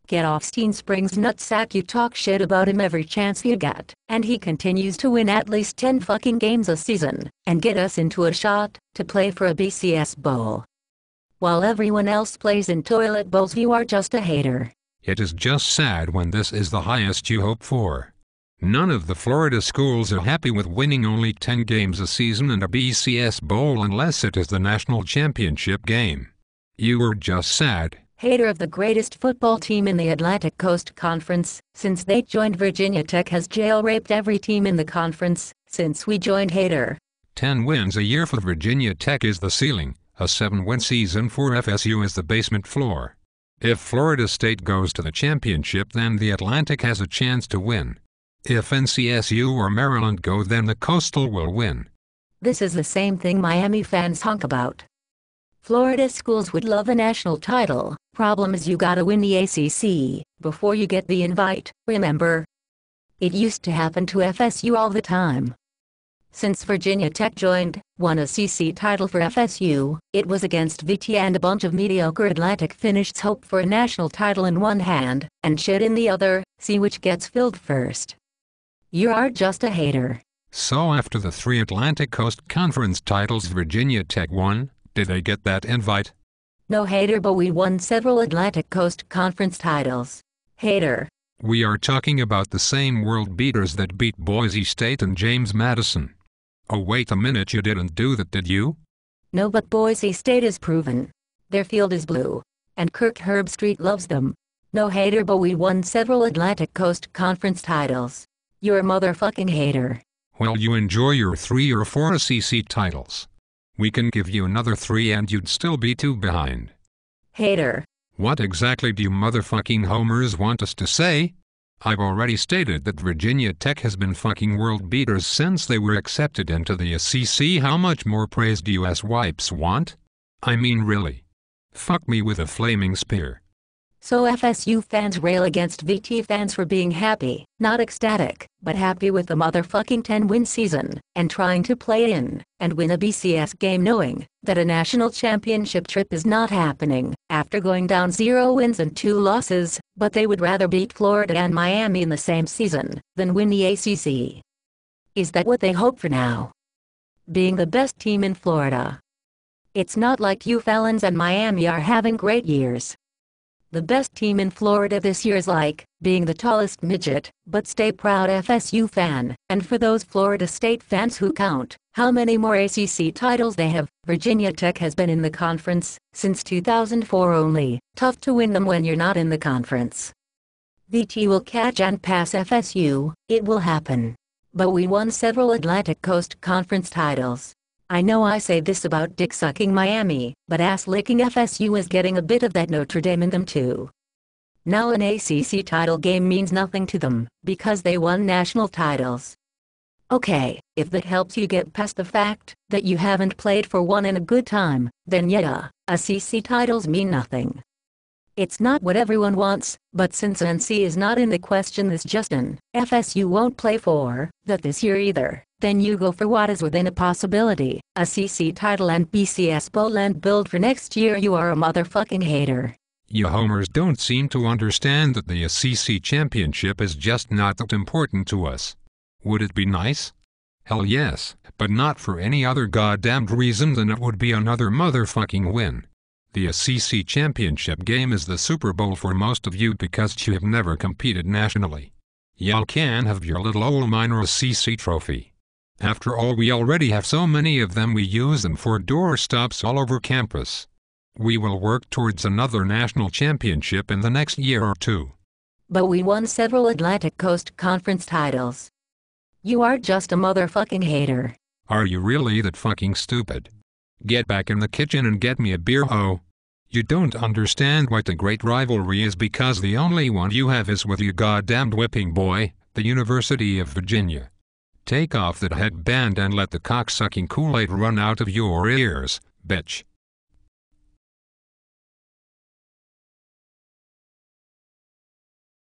Get off Steen Springs nutsack, you talk shit about him every chance you get, and he continues to win at least 10 fucking games a season, and get us into a shot to play for a BCS bowl. While everyone else plays in toilet bowls, you are just a hater. It is just sad when this is the highest you hope for. None of the Florida schools are happy with winning only 10 games a season and a BCS bowl unless it is the national championship game. You are just sad. Hater of the greatest football team in the Atlantic Coast Conference, since they joined Virginia Tech has jail-raped every team in the conference, since we joined hater. 10 wins a year for Virginia Tech is the ceiling, a 7-win season for FSU is the basement floor. If Florida State goes to the championship, then the Atlantic has a chance to win. If NCSU or Maryland go, then the Coastal will win. This is the same thing Miami fans honk about. Florida schools would love a national title. Problem is you gotta win the ACC before you get the invite, remember? It used to happen to FSU all the time. Since Virginia Tech won a CC title for FSU, it was against VT and a bunch of mediocre Atlantic finished hope for a national title in one hand, and shit in the other, see which gets filled first. You are just a hater. So after the 3 Atlantic Coast Conference titles Virginia Tech won, did they get that invite? No, hater, but we won several Atlantic Coast Conference titles. Hater. We are talking about the same world beaters that beat Boise State and James Madison. Oh wait a minute, you didn't do that, did you? No, but Boise State is proven. Their field is blue. And Kirk Herbstreit loves them. No, hater, but we won several Atlantic Coast Conference titles. You're a motherfucking hater. Well, you enjoy your 3 or 4 ACC titles. We can give you another 3 and you'd still be 2 behind. Hater. What exactly do you motherfucking homers want us to say? I've already stated that Virginia Tech has been fucking world beaters since they were accepted into the ACC. How much more praise do you ass wipes want? I mean, really. Fuck me with a flaming spear. So FSU fans rail against VT fans for being happy, not ecstatic, but happy with the motherfucking 10-win season, and trying to play in, and win a BCS game knowing that a national championship trip is not happening, after going down 0 wins and 2 losses, but they would rather beat Florida and Miami in the same season, than win the ACC. Is that what they hope for now? Being the best team in Florida. It's not like you Fallons and Miami are having great years. The best team in Florida this year is like being the tallest midget, but stay proud FSU fan. And for those Florida State fans who count how many more ACC titles they have, Virginia Tech has been in the conference since 2004 only. Tough to win them when you're not in the conference. VT will catch and pass FSU, it will happen. But we won several Atlantic Coast Conference titles. I know I say this about dick-sucking Miami, but ass-licking FSU is getting a bit of that Notre Dame in them too. Now an ACC title game means nothing to them, because they won national titles. Okay, if that helps you get past the fact that you haven't played for one in a good time, then yeah, ACC titles mean nothing. It's not what everyone wants, but since NC is not in the question this Justin, FSU won't play for that this year either. Then you go for what is within a possibility, a CC title and BCS bowl and build for next year. You are a motherfucking hater. You homers don't seem to understand that the ACC championship is just not that important to us. Would it be nice? Hell yes, but not for any other goddamned reason than it would be another motherfucking win. The ACC championship game is the Super Bowl for most of you because you have never competed nationally. Y'all can have your little old minor ACC trophy. After all, we already have so many of them, we use them for doorstops all over campus. We will work towards another national championship in the next year or 2. But we won several Atlantic Coast Conference titles. You are just a motherfucking hater. Are you really that fucking stupid? Get back in the kitchen and get me a beer, ho. You don't understand what the great rivalry is because the only one you have is with your goddamned whipping boy, the University of Virginia. Take off that headband and let the cocksucking Kool-Aid run out of your ears, bitch.